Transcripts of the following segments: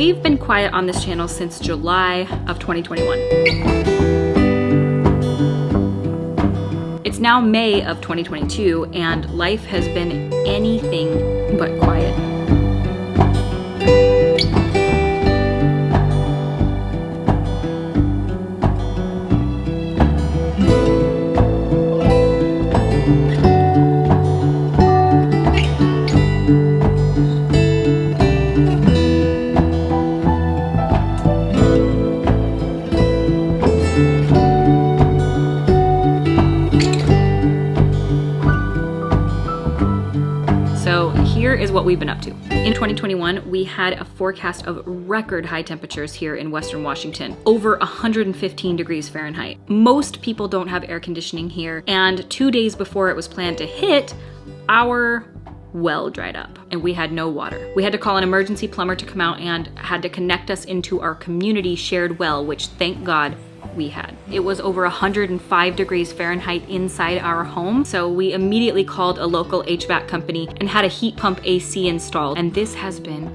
we've been quiet on this channel since July of 2021. It's now May of 2022, and life has been anything but quiet. Is what we've been up to. In 2021, we had a forecast of record high temperatures here in Western Washington, over 115 degrees Fahrenheit. Most people don't have air conditioning here, and 2 days before it was planned to hit, our well dried up and we had no water. We had to call an emergency plumber to come out and had to connect us into our community shared well, which thank God we had. It was over 105 degrees Fahrenheit inside our home, so we immediately called a local HVAC company and had a heat pump AC installed, and this has been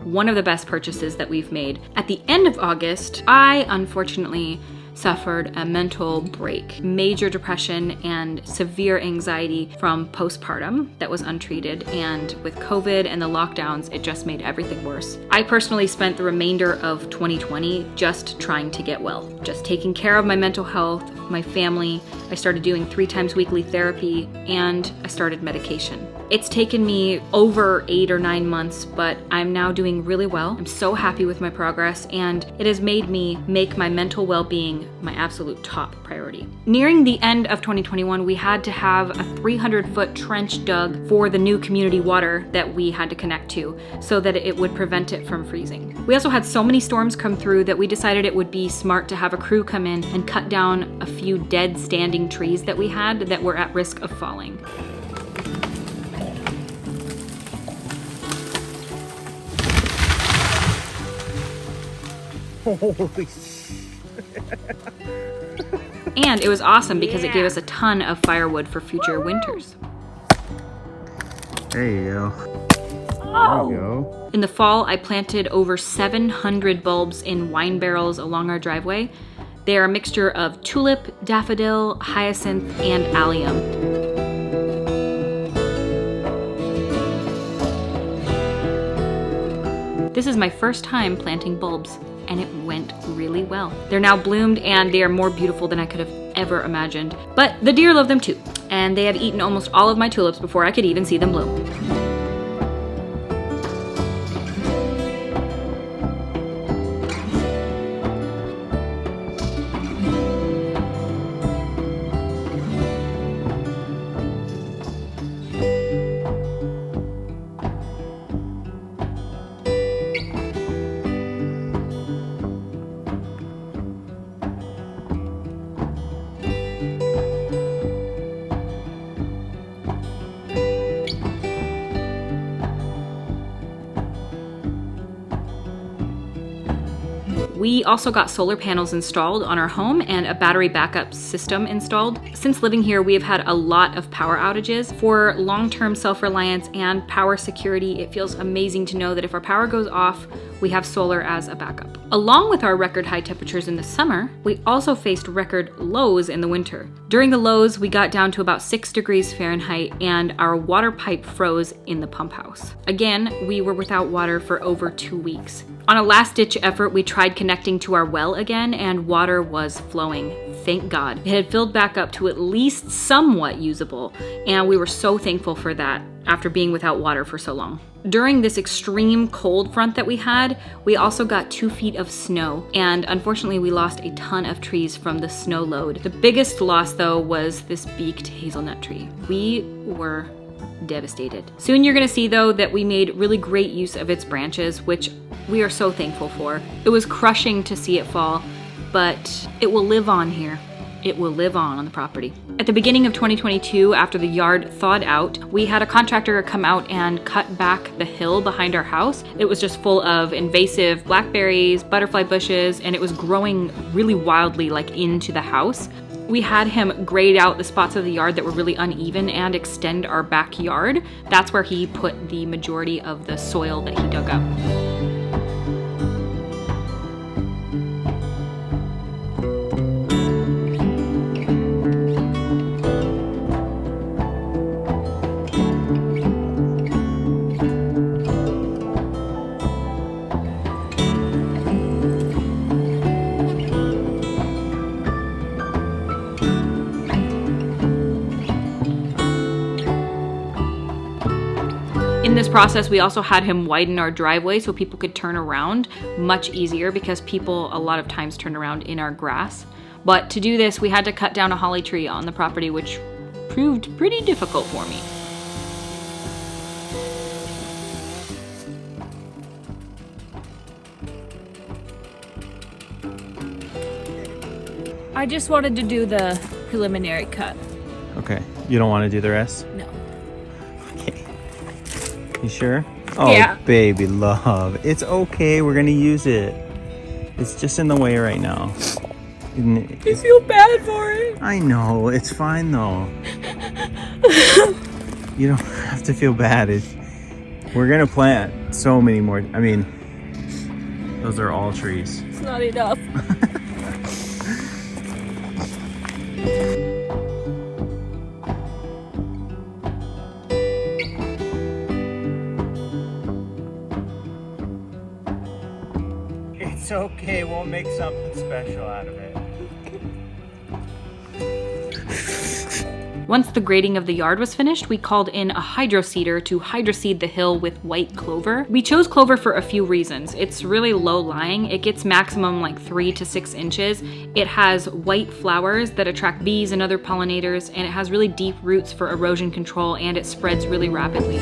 one of the best purchases that we've made. At the end of August, I unfortunately suffered a mental break, major depression and severe anxiety from postpartum that was untreated, and with COVID and the lockdowns, it just made everything worse. I personally spent the remainder of 2020 just trying to get well, just taking care of my mental health, my family. I started doing 3 times weekly therapy, and I started medication. It's taken me over 8 or 9 months, but I'm now doing really well. I'm so happy with my progress, and it has made me make my mental well-being my absolute top priority. Nearing the end of 2021, we had to have a 300-foot trench dug for the new community water that we had to connect to so that it would prevent it from freezing. We also had so many storms come through that we decided it would be smart to have a crew come in and cut down a few dead standing trees that we had that were at risk of falling. Holy shit. And it was awesome because it gave us a ton of firewood for future winters. There you go. Oh. There you go. In the fall, I planted over 700 bulbs in wine barrels along our driveway. They are a mixture of tulip, daffodil, hyacinth, and allium. This is my first time planting bulbs, and it went really well. They're now bloomed, and they are more beautiful than I could have ever imagined. But the deer love them too, and they had eaten almost all of my tulips before I could even see them bloom. We also got solar panels installed on our home and a battery backup system installed. Since living here, we have had a lot of power outages. For long-term self-reliance and power security, it feels amazing to know that if our power goes off, we have solar as a backup. Along with our record high temperatures in the summer, we also faced record lows in the winter. During the lows, we got down to about 6 degrees Fahrenheit and our water pipe froze in the pump house. Again, we were without water for over 2 weeks. On a last-ditch effort, we tried connecting to our well again, and water was flowing. Thank God. It had filled back up to at least somewhat usable, and we were so thankful for that after being without water for so long. During this extreme cold front that we had, we also got 2 feet of snow, and unfortunately we lost a ton of trees from the snow load. The biggest loss, though, was this beaked hazelnut tree. We were devastated. Soon you're gonna see, though, that we made really great use of its branches, which we are so thankful for. It was crushing to see it fall, but it will live on here. It will live on the property. At the beginning of 2022, after the yard thawed out, we had a contractor come out and cut back the hill behind our house. It was just full of invasive blackberries, butterfly bushes, and it was growing really wildly, like into the house. We had him grade out the spots of the yard that were really uneven and extend our backyard. That's where he put the majority of the soil that he dug up. In this process, we also had him widen our driveway so people could turn around much easier because people a lot of times turn around in our grass. But to do this, we had to cut down a holly tree on the property, which proved pretty difficult for me. I just wanted to do the preliminary cut. Okay, you don't want to do the rest? No. Okay. You sure? Oh, Yeah. baby love. It's okay, we're gonna use it. It's just in the way right now. I feel bad for it. I know, it's fine though. You don't have to feel bad. We're gonna plant so many more. I mean, those are all trees. It's not enough. It's okay, we'll make something special out of it. Once the grading of the yard was finished, we called in a hydroseeder to hydroseed the hill with white clover. We chose clover for a few reasons. It's really low lying. It gets maximum like 3 to 6 inches. It has white flowers that attract bees and other pollinators, and it has really deep roots for erosion control, and it spreads really rapidly.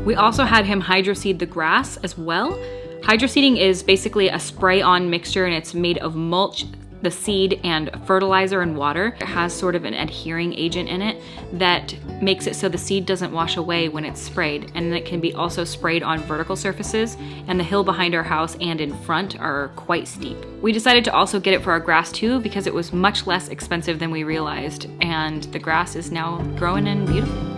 We also had him hydroseed the grass as well. Hydroseeding is basically a spray-on mixture, and it's made of mulch, the seed, and fertilizer and water. It has sort of an adhering agent in it that makes it so the seed doesn't wash away when it's sprayed, and it can be also sprayed on vertical surfaces, and the hill behind our house and in front are quite steep. We decided to also get it for our grass too because it was much less expensive than we realized, and the grass is now growing and beautiful.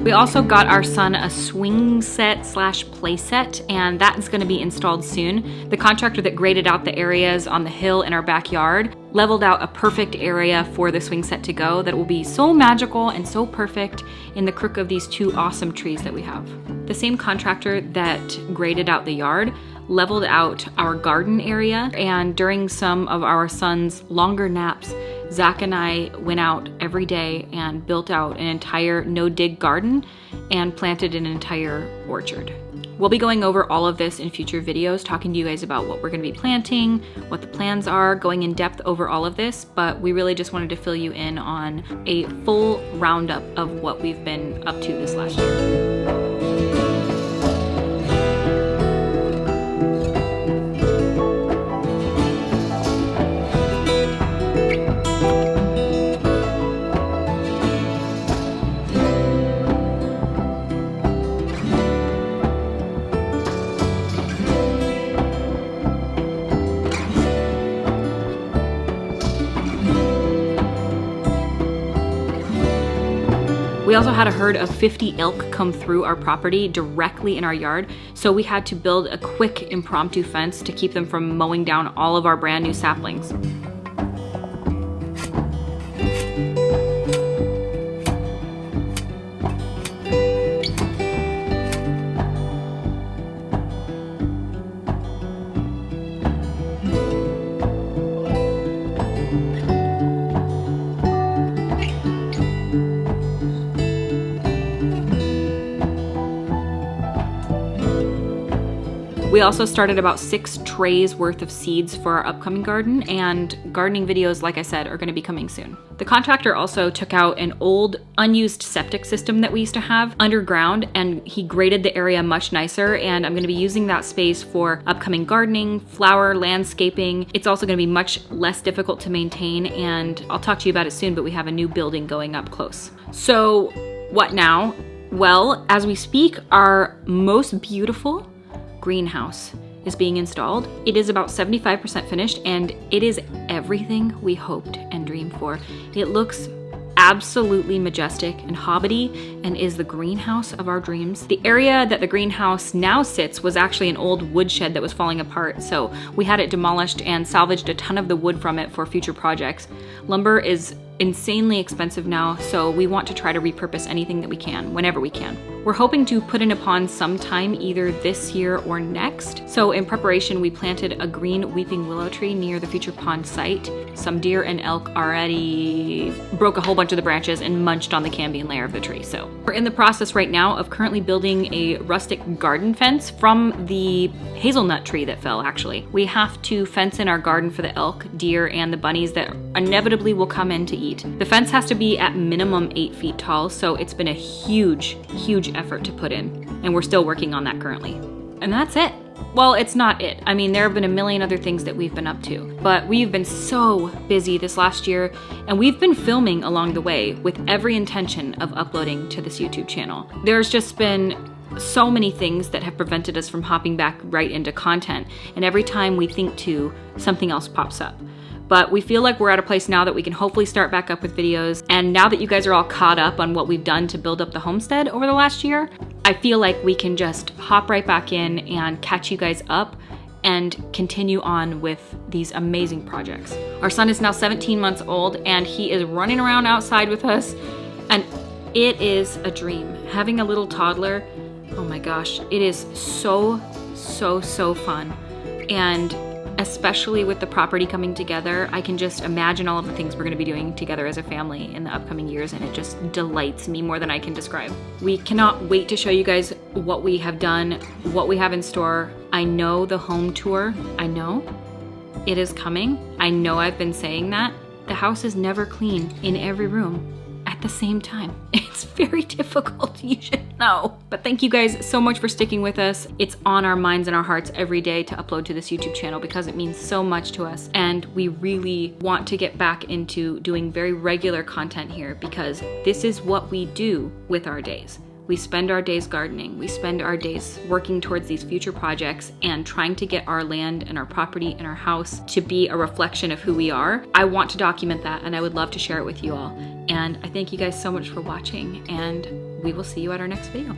We also got our son a swing set slash play set, and that is going to be installed soon. The contractor that graded out the areas on the hill in our backyard leveled out a perfect area for the swing set to go that will be so magical and so perfect in the crook of these two awesome trees that we have. The same contractor that graded out the yard leveled out our garden area, and during some of our son's longer naps, Zach and I went out every day and built out an entire no-dig garden and planted an entire orchard. We'll be going over all of this in future videos, talking to you guys about what we're going to be planting, what the plans are, going in depth over all of this, but we really just wanted to fill you in on a full roundup of what we've been up to this last year. We also had a herd of 50 elk come through our property directly in our yard, so we had to build a quick impromptu fence to keep them from mowing down all of our brand new saplings. We We also started about 6 trays worth of seeds for our upcoming garden, and gardening videos, like I said, are gonna be coming soon. The contractor also took out an old unused septic system that we used to have underground, and he graded the area much nicer, and I'm gonna be using that space for upcoming gardening, flower, landscaping. It's also gonna be much less difficult to maintain, and I'll talk to you about it soon, but we have a new building going up close. So what now? Well, as we speak, our most beautiful greenhouse is being installed. It is about 75% finished, and it is everything we hoped and dreamed for. It looks absolutely majestic and hobbity and is the greenhouse of our dreams. The area that the greenhouse now sits was actually an old woodshed that was falling apart, so we had it demolished and salvaged a ton of the wood from it for future projects. Lumber is insanely expensive now, so we want to try to repurpose anything that we can, whenever we can. We're hoping to put in a pond sometime either this year or next. So in preparation, we planted a green weeping willow tree near the future pond site. Some deer and elk already broke a whole bunch of the branches and munched on the cambium layer of the tree. So we're in the process right now of currently building a rustic garden fence from the hazelnut tree that fell, actually. We have to fence in our garden for the elk, deer, and the bunnies that inevitably will come in to eat. The fence has to be at minimum 8 feet tall, so it's been a huge effort to put in, and we're still working on that currently. And that's it. Well, it's not it. I mean, there have been a million other things that we've been up to, but we've been so busy this last year, and we've been filming along the way with every intention of uploading to this YouTube channel. There's just been so many things that have prevented us from hopping back right into content, and every time we think to, something else pops up. But we feel like we're at a place now that we can hopefully start back up with videos. And now that you guys are all caught up on what we've done to build up the homestead over the last year, I feel like we can just hop right back in and catch you guys up and continue on with these amazing projects. Our son is now 17 months old, and he is running around outside with us, and it is a dream. Having a little toddler, oh my gosh, it is so fun. And especially with the property coming together, I can just imagine all of the things we're going to be doing together as a family in the upcoming years, and it just delights me more than I can describe. We cannot wait to show you guys what we have done, what we have in store. I know the home tour, I know it is coming. I know I've been saying that. The house is never clean in every room at the same time. It's very difficult, you should know. But thank you guys so much for sticking with us. It's on our minds and our hearts every day to upload to this YouTube channel because it means so much to us. And we really want to get back into doing very regular content here because this is what we do with our days. We spend our days gardening. We spend our days working towards these future projects and trying to get our land and our property and our house to be a reflection of who we are. I want to document that, and I would love to share it with you all. And I thank you guys so much for watching, and we will see you at our next video.